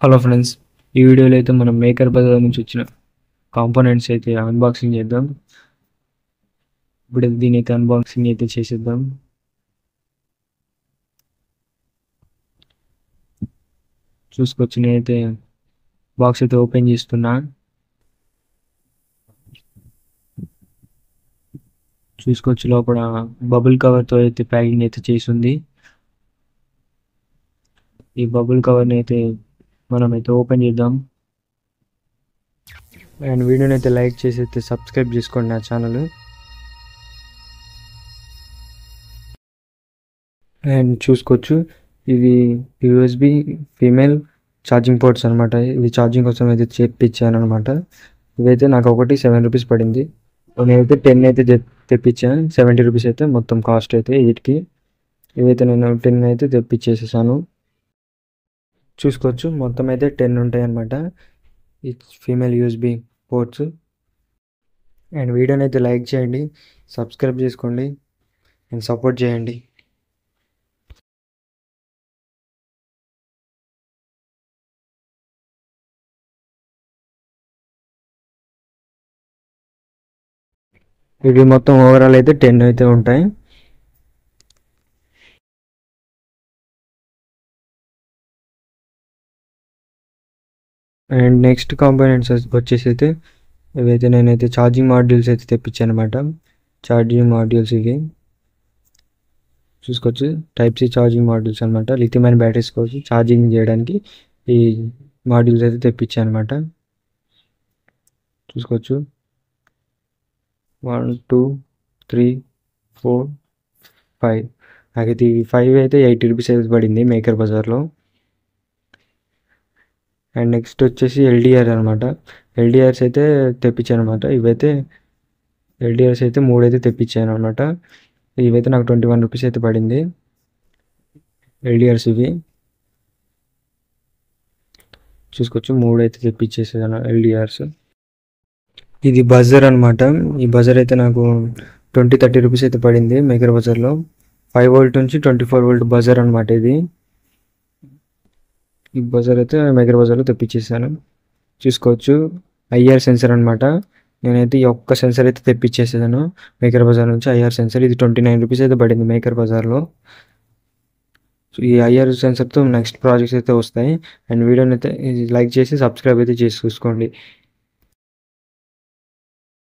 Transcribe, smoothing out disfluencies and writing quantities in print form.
Hello friends, ఈ వీడియోలో అయితే మనం మేకర్ బజార్ నుంచి వచ్చిన కాంపోనెంట్స్ అయితే అన్బాక్సింగ్ చేద్దాం. ఇప్పుడు దీని అయితే అన్బాక్సింగ్ అయితే చేసేద్దాం. చూసుకోవచ్చు, నేనైతే బాక్స్ అయితే ఓపెన్ చేస్తున్నా. చూసుకోవచ్చు, లోపల బబుల్ కవర్తో అయితే ప్యాకింగ్ అయితే చేసి ఉంది. ఈ బబుల్ కవర్ని అయితే మనం అయితే ఓపెన్ చేద్దాం. అండ్ వీడియోని అయితే లైక్ చేసి అయితే సబ్స్క్రైబ్ చేసుకోండి నా ఛానల్. అండ్ చూసుకోవచ్చు, ఇది యూఎస్బి ఫీమేల్ ఛార్జింగ్ పోర్ట్స్ అనమాట. ఇది ఛార్జింగ్ కోసం అయితే చేపించాను అనమాట. ఇవైతే నాకు ఒకటి ₹7 పడింది. నేనైతే 10 అయితే తెప్పించాను. ₹70 అయితే మొత్తం కాస్ట్ అయితే వీటికి. ఇవైతే నేను 10 అయితే తెప్పించేసేసాను. చూసుకోవచ్చు, మొత్తం అయితే 10 ఉంటాయి అన్నమాట ఈ ఫీమేల్ యూఎస్బి పోర్ట్స్. అండ్ వీడియోని అయితే లైక్ చేయండి, సబ్స్క్రైబ్ చేసుకోండి అండ్ సపోర్ట్ చేయండి. ఇవి మొత్తం ఓవరాల్ అయితే 10 అయితే ఉంటాయి. అండ్ నెక్స్ట్ కాంపోనెంట్స్ వచ్చేసి అయితే ఇవైతే నేనైతే ఛార్జింగ్ మాడ్యూల్స్ అయితే తెప్పించాను అనమాట. ఛార్జింగ్ మాడ్యూల్స్ ఇవి చూసుకోవచ్చు, టైప్ సి ఛార్జింగ్ మాడ్యూల్స్ అనమాట. లిథియం అయన్ బ్యాటరీస్ కోసం ఛార్జింగ్ చేయడానికి ఈ మాడ్యూల్స్ అయితే తెప్పించాను అనమాట. చూసుకోవచ్చు, 1 2 3 4 5. నాకైతే ఈ 5 అయితే ₹80 అయితే పడింది మేకర్ బజార్లో. అండ్ నెక్స్ట్ వచ్చేసి ఎల్డిఆర్ అనమాట. ఎల్డిఆర్స్ అయితే తెప్పించాను అనమాట. ఇవైతే ఎల్డిఆర్స్ అయితే 3 అయితే తెప్పించాను అనమాట. ఇవైతే నాకు ₹21 అయితే పడింది ఎల్డిఆర్స్ ఇవి. చూసుకోవచ్చు, 3 అయితే తెప్పించేసాను ఎల్డిఆర్స్. ఇది బజర్ అనమాట. ఈ బజర్ అయితే నాకు ₹20-30 అయితే పడింది మేకర్ బజార్లో. 5 వోల్ట్ నుంచి 24 వోల్ట్ బజర్ అనమాట ఇది. ఈ బజర్ అయితే మేకర్ బజార్లో తెప్పించేసాను. చూసుకోవచ్చు, ఐఆర్ సెన్సర్ అనమాట. నేనైతే ఈ ఒక్క సెన్సర్ అయితే తెప్పించేసాను మేకర్ బజార్ నుంచి. ఐఆర్ సెన్సర్ ఇది ₹29 అయితే పడింది మేకర్ బజార్లో. సో ఈ ఐఆర్ సెన్సర్తో నెక్స్ట్ ప్రాజెక్ట్స్ అయితే వస్తాయి. అండ్ వీడియోని అయితే లైక్ చేసి సబ్స్క్రైబ్ అయితే చేసి చూసుకోండి.